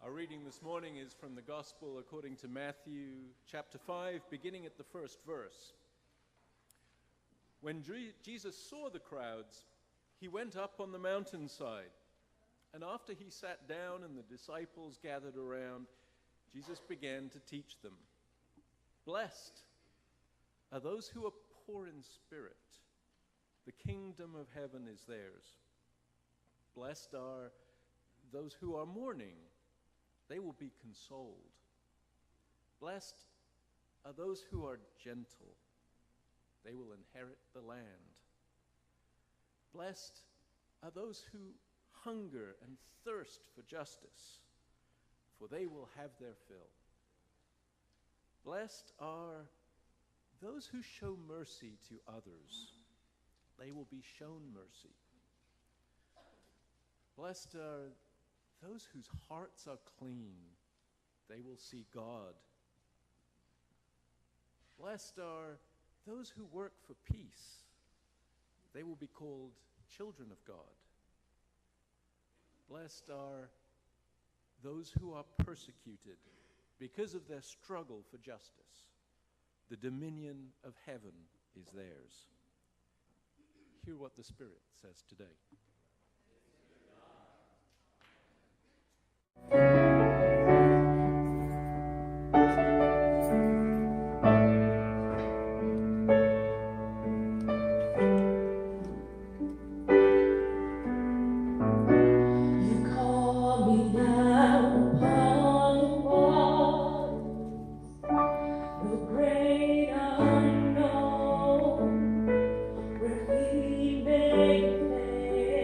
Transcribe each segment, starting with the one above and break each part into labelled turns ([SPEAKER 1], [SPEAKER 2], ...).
[SPEAKER 1] Our reading this morning is from the Gospel according to Matthew chapter 5, beginning at the first verse. When Jesus saw the crowds, he went up on the mountainside, and after he sat down and the disciples gathered around, Jesus began to teach them. Blessed are those who are poor in spirit. The kingdom of heaven is theirs. Blessed are those who are mourning. They will be consoled. Blessed are those who are gentle. They will inherit the land. Blessed are those who hunger and thirst for justice, for they will have their fill. Blessed are those who show mercy to others. They will be shown mercy. Blessed are those whose hearts are clean. They will see God. Blessed are those who work for peace. They will be called children of God. Blessed are those who are persecuted because of their struggle for justice. The dominion of heaven is theirs. Hear what the Spirit says today.
[SPEAKER 2] Unknown, where we may fail.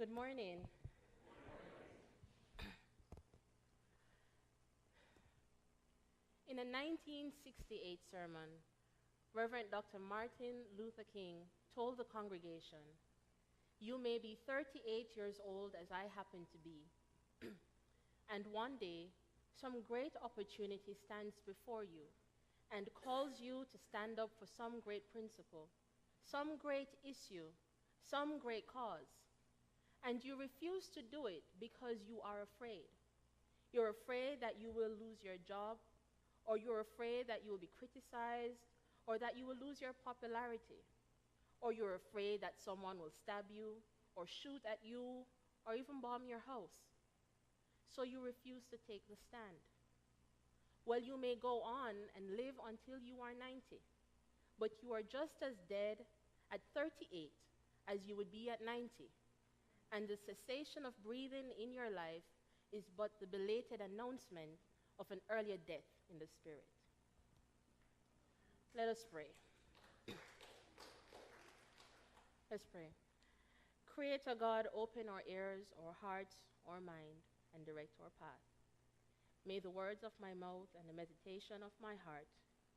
[SPEAKER 2] Good morning. In a 1968 sermon, Reverend Dr. Martin Luther King told the congregation, "You may be 38 years old as I happen to be, and one day some great opportunity stands before you and calls you to stand up for some great principle, some great issue, some great cause. And you refuse to do it because you are afraid. You're afraid that you will lose your job, or you're afraid that you will be criticized, or that you will lose your popularity, or you're afraid that someone will stab you, or shoot at you, or even bomb your house. So you refuse to take the stand. Well, you may go on and live until you are 90, but you are just as dead at 38 as you would be at 90. And the cessation of breathing in your life is but the belated announcement of an earlier death in the spirit." Let us pray. Let's pray. Creator God, open our ears, our hearts, our mind, and direct our path. May the words of my mouth and the meditation of my heart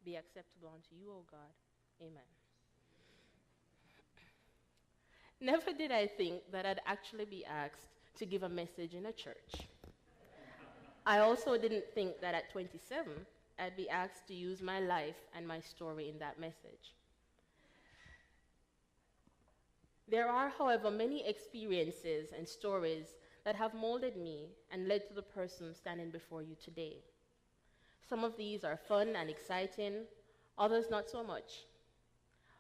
[SPEAKER 2] be acceptable unto you, O God. Amen. Never did I think that I'd actually be asked to give a message in a church. I also didn't think that at 27, I'd be asked to use my life and my story in that message. There are, however, many experiences and stories that have molded me and led to the person standing before you today. Some of these are fun and exciting, others not so much.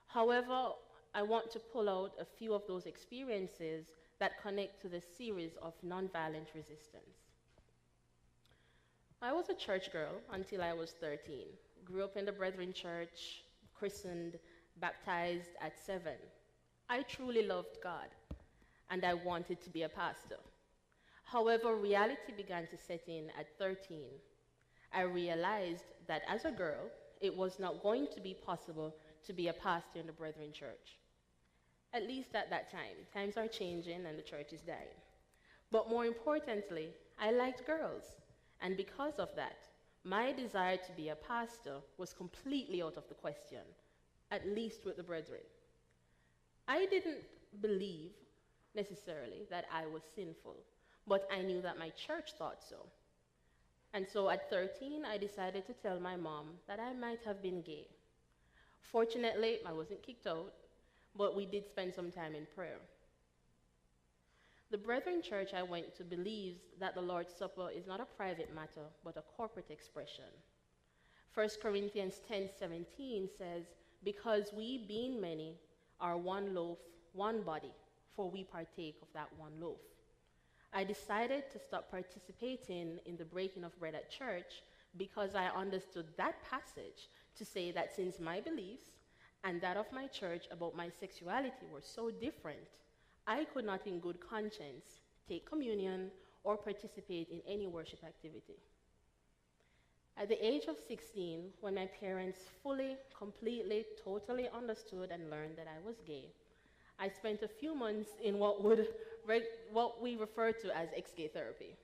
[SPEAKER 2] However, I want to pull out a few of those experiences that connect to the series of nonviolent resistance. I was a church girl until I was 13. Grew up in the Brethren Church, christened, baptized at 7. I truly loved God, and I wanted to be a pastor. However, reality began to set in at 13. I realized that as a girl, it was not going to be possible to be a pastor in the Brethren Church. At least at that time. Times are changing and the church is dying. But more importantly, I liked girls. And because of that, my desire to be a pastor was completely out of the question, at least with the brethren. I didn't believe necessarily that I was sinful, but I knew that my church thought so. And so at 13, I decided to tell my mom that I might have been gay. Fortunately, I wasn't kicked out, but we did spend some time in prayer. The Brethren Church I went to believes that the Lord's Supper is not a private matter, but a corporate expression. 1 Corinthians 10:17 says, "Because we, being many, are one loaf, one body, for we partake of that one loaf." I decided to stop participating in the breaking of bread at church because I understood that passage to say that since my beliefs and that of my church about my sexuality were so different, I could not in good conscience take communion or participate in any worship activity. At the age of 16, when my parents fully, completely, totally understood and learned that I was gay, I spent a few months in what we refer to as ex-gay therapy.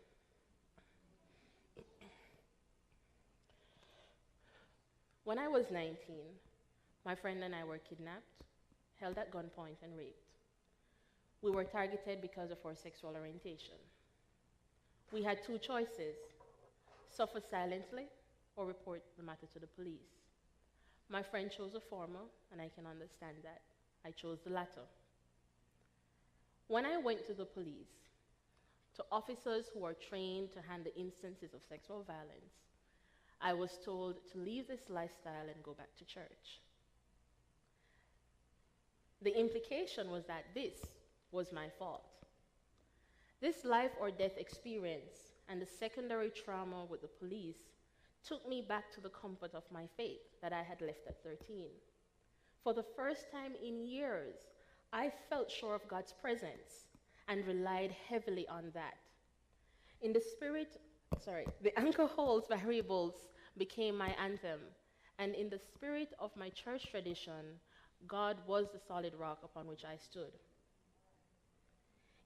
[SPEAKER 2] When I was 19, my friend and I were kidnapped, held at gunpoint, and raped. We were targeted because of our sexual orientation. We had two choices: suffer silently or report the matter to the police. My friend chose the former, and I can understand that. I chose the latter. When I went to the police, to officers who are trained to handle instances of sexual violence, I was told to leave this lifestyle and go back to church. The implication was that this was my fault. This life or death experience and the secondary trauma with the police took me back to the comfort of my faith that I had left at 13. For the first time in years, I felt sure of God's presence and relied heavily on that. In the spirit, the anchor holds variables became my anthem, and in the spirit of my church tradition, God was the solid rock upon which I stood.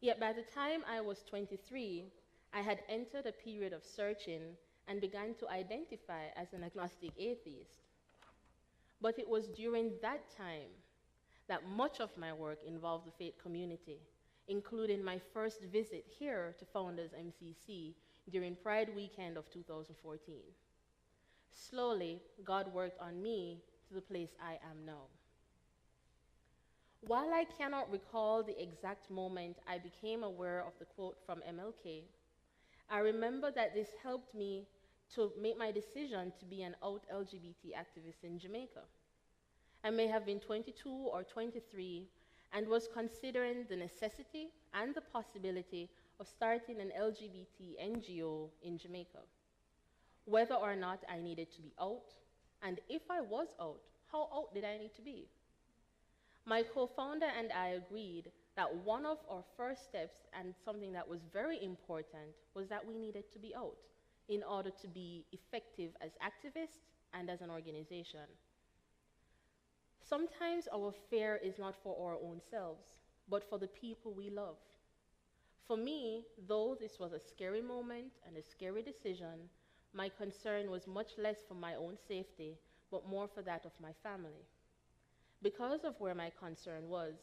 [SPEAKER 2] Yet by the time I was 23, I had entered a period of searching and began to identify as an agnostic atheist. But it was during that time that much of my work involved the faith community, including my first visit here to Founders MCC during Pride Weekend of 2014. Slowly, God worked on me to the place I am now. While I cannot recall the exact moment I became aware of the quote from MLK, I remember that this helped me to make my decision to be an out LGBT activist in Jamaica. I may have been 22 or 23 and was considering the necessity and the possibility of starting an LGBT NGO in Jamaica. Whether or not I needed to be out, and if I was out, how out did I need to be? My co-founder and I agreed that one of our first steps, and something that was very important, was that we needed to be out in order to be effective as activists and as an organization. Sometimes our fear is not for our own selves, but for the people we love. For me, though this was a scary moment and a scary decision, my concern was much less for my own safety, but more for that of my family. Because of where my concern was,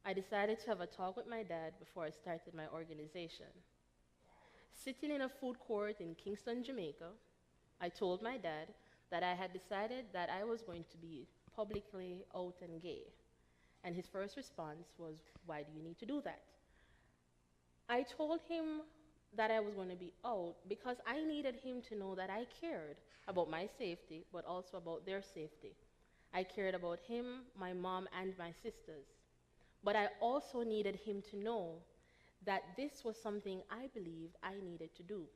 [SPEAKER 2] I decided to have a talk with my dad before I started my organization. Sitting in a food court in Kingston, Jamaica, I told my dad that I had decided that I was going to be publicly out and gay. And his first response was, "Why do you need to do that?" I told him that I was going to be out because I needed him to know that I cared about my safety, but also about their safety. I cared about him, my mom, and my sisters. But I also needed him to know that this was something I believed I needed to do.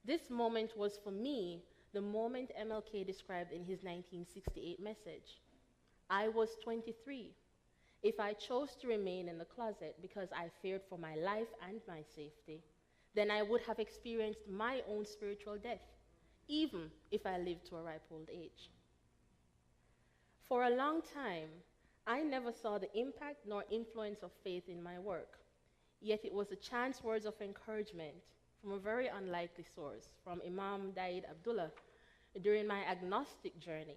[SPEAKER 2] This moment was, for me, the moment MLK described in his 1968 message. I was 23. If I chose to remain in the closet because I feared for my life and my safety, then I would have experienced my own spiritual death, even if I lived to a ripe old age. For a long time, I never saw the impact nor influence of faith in my work, yet it was the chance words of encouragement from a very unlikely source, from Imam Daid Abdullah, during my agnostic journey,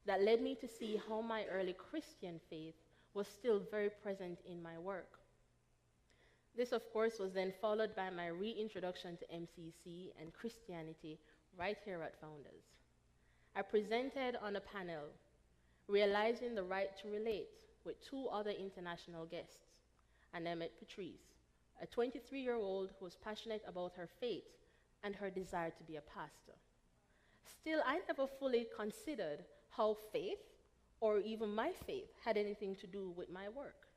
[SPEAKER 2] that led me to see how my early Christian faith was still very present in my work. This, of course, was then followed by my reintroduction to MCC and Christianity right here at Founders. I presented on a panel, Realizing the Right to Relate, with two other international guests, and I met Patrice, a 23-year-old who was passionate about her faith and her desire to be a pastor. Still, I never fully considered how faith, or even my faith, had anything to do with my work.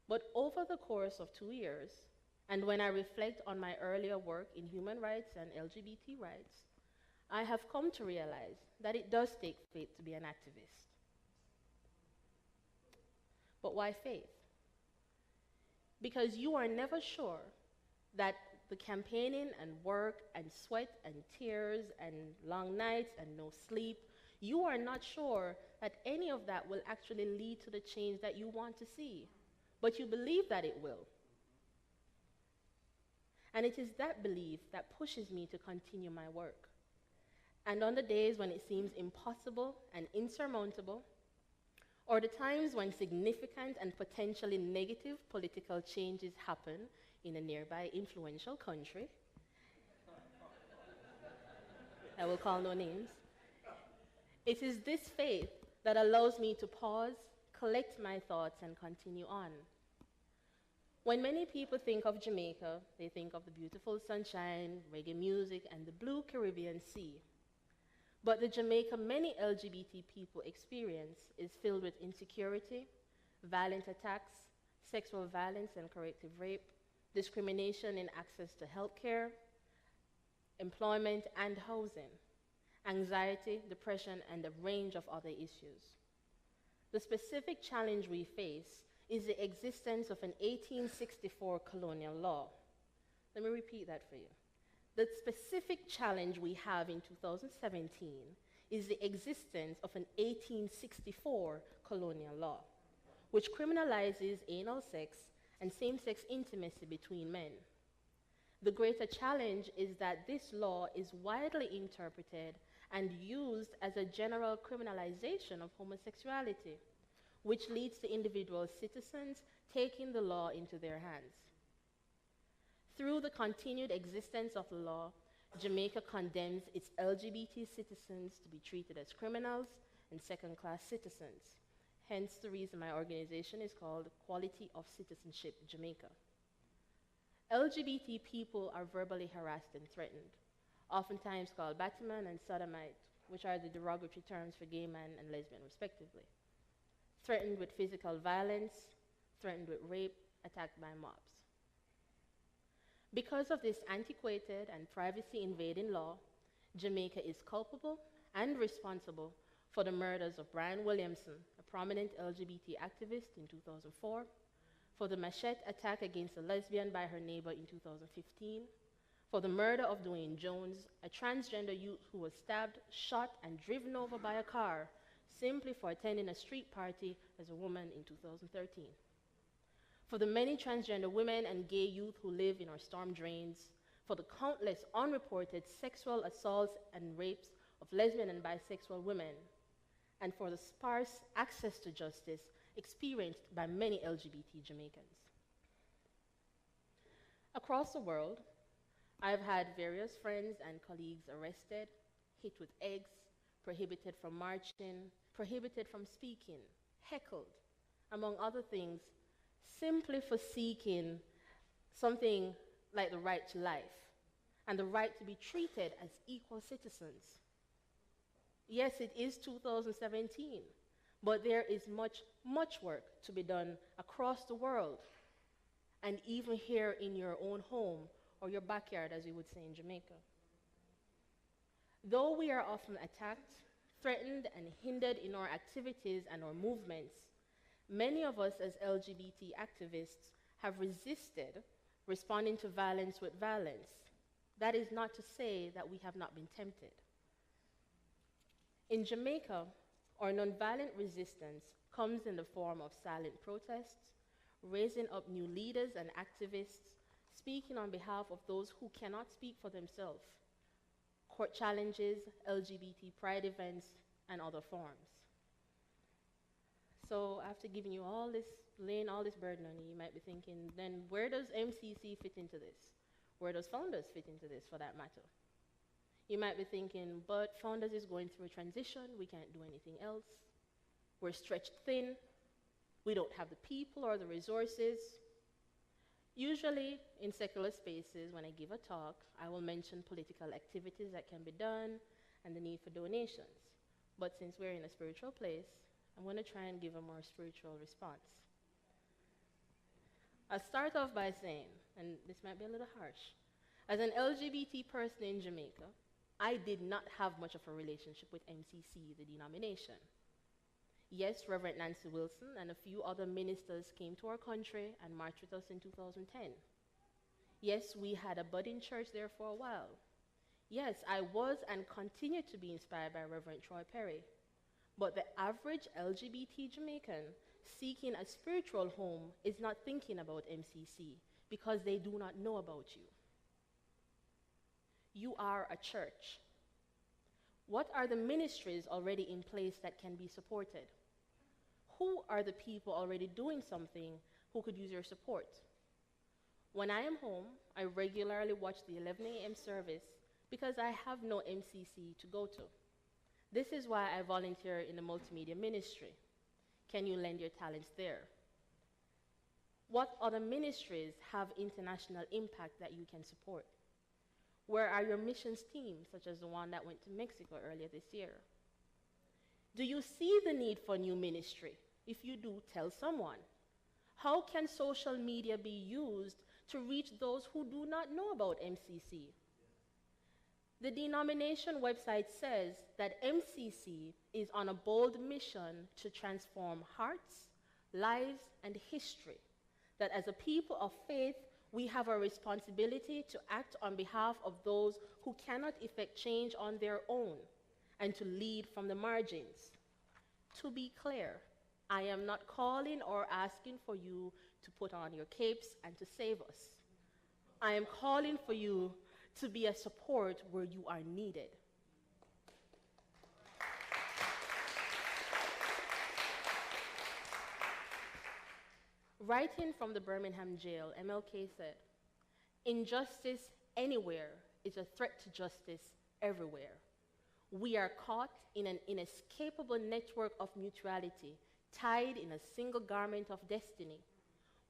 [SPEAKER 2] But over the course of 2 years, and when I reflect on my earlier work in human rights and LGBT rights, I have come to realize that it does take faith to be an activist. But why faith? Because you are never sure that the campaigning and work and sweat and tears and long nights and no sleep, you are not sure that any of that will actually lead to the change that you want to see. But you believe that it will. And it is that belief that pushes me to continue my work. And on the days when it seems impossible and insurmountable, or the times when significant and potentially negative political changes happen in a nearby influential country, I will call no names, it is this faith that allows me to pause, collect my thoughts, and continue on. When many people think of Jamaica, they think of the beautiful sunshine, reggae music, and the blue Caribbean Sea. But the Jamaica many LGBT people experience is filled with insecurity, violent attacks, sexual violence and corrective rape, discrimination in access to healthcare, employment and housing, anxiety, depression, and a range of other issues. The specific challenge we face is the existence of an 1864 colonial law. Let me repeat that for you. The specific challenge we have in 2017 is the existence of an 1864 colonial law, which criminalizes anal sex and same-sex intimacy between men. The greater challenge is that this law is widely interpreted and used as a general criminalization of homosexuality, which leads to individual citizens taking the law into their hands. Through the continued existence of the law, Jamaica condemns its LGBT citizens to be treated as criminals and second-class citizens. Hence the reason my organization is called Quality of Citizenship Jamaica. LGBT people are verbally harassed and threatened, oftentimes called Batman and Sodomite, which are the derogatory terms for gay man and lesbian respectively. Threatened with physical violence, threatened with rape, attacked by mobs. Because of this antiquated and privacy-invading law, Jamaica is culpable and responsible for the murders of Brian Williamson, a prominent LGBT activist in 2004, for the machete attack against a lesbian by her neighbor in 2015, for the murder of Dwayne Jones, a transgender youth who was stabbed, shot, and driven over by a car simply for attending a street party as a woman in 2013. For the many transgender women and gay youth who live in our storm drains, for the countless unreported sexual assaults and rapes of lesbian and bisexual women, and for the sparse access to justice experienced by many LGBT Jamaicans. Across the world, I've had various friends and colleagues arrested, hit with eggs, prohibited from marching, prohibited from speaking, heckled, among other things, simply for seeking something like the right to life and the right to be treated as equal citizens. Yes, it is 2017, but there is much work to be done across the world, and even here in your own home or your backyard, as we would say in Jamaica. Though we are often attacked, threatened, and hindered in our activities and our movements, many of us as LGBT activists have resisted responding to violence with violence. That is not to say that we have not been tempted. In Jamaica, our nonviolent resistance comes in the form of silent protests, raising up new leaders and activists, speaking on behalf of those who cannot speak for themselves, court challenges, LGBT pride events, and other forms. So after giving you all this, laying all this burden on you, you might be thinking, then where does MCC fit into this? Where does Founders fit into this, for that matter? You might be thinking, but Founders is going through a transition, we can't do anything else. We're stretched thin, we don't have the people or the resources. Usually, in secular spaces, when I give a talk, I will mention political activities that can be done and the need for donations. But since we're in a spiritual place, I'm going to try and give a more spiritual response. I'll start off by saying, and this might be a little harsh, as an LGBT person in Jamaica, I did not have much of a relationship with MCC, the denomination. Yes, Reverend Nancy Wilson and a few other ministers came to our country and marched with us in 2010. Yes, we had a budding church there for a while. Yes, I was and continue to be inspired by Reverend Troy Perry. But the average LGBT Jamaican seeking a spiritual home is not thinking about MCC because they do not know about you. You are a church. What are the ministries already in place that can be supported? Who are the people already doing something who could use your support? When I am home, I regularly watch the 11 a.m. service because I have no MCC to go to. This is why I volunteer in the multimedia ministry. Can you lend your talents there? What other ministries have international impact that you can support? Where are your missions teams, such as the one that went to Mexico earlier this year? Do you see the need for new ministry? If you do, tell someone. How can social media be used to reach those who do not know about MCC? The denomination website says that MCC is on a bold mission to transform hearts, lives, and history. That as a people of faith, we have a responsibility to act on behalf of those who cannot effect change on their own and to lead from the margins. To be clear, I am not calling or asking for you to put on your capes and to save us. I am calling for you to be a support where you are needed. Writing from the Birmingham jail, MLK said, "Injustice anywhere is a threat to justice everywhere. We are caught in an inescapable network of mutuality, tied in a single garment of destiny.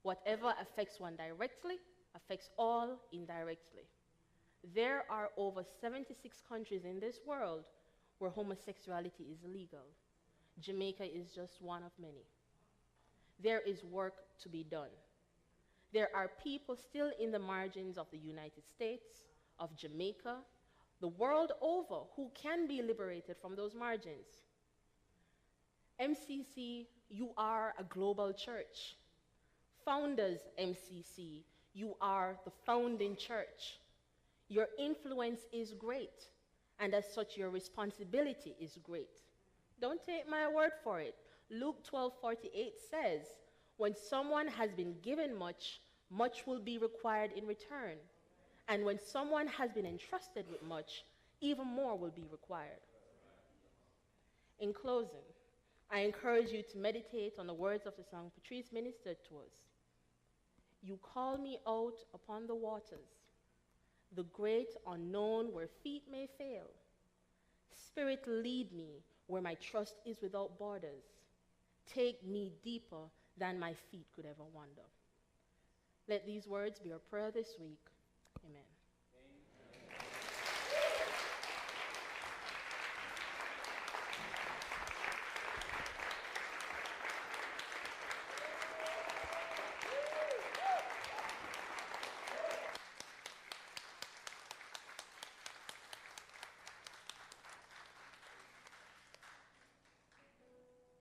[SPEAKER 2] Whatever affects one directly affects all indirectly. There are over 76 countries in this world where homosexuality is legal. Jamaica is just one of many. There is work to be done. There are people still in the margins of the United States, of Jamaica, the world over, who can be liberated from those margins. MCC, you are a global church. Founders MCC, you are the founding church. Your influence is great, and as such, your responsibility is great. Don't take my word for it. Luke 12:48 says, when someone has been given much, much will be required in return. And when someone has been entrusted with much, even more will be required. In closing, I encourage you to meditate on the words of the song Patrice ministered to us. You call me out upon the waters, the great unknown where feet may fail. Spirit, lead me where my trust is without borders. Take me deeper than my feet could ever wander. Let these words be our prayer this week. Amen.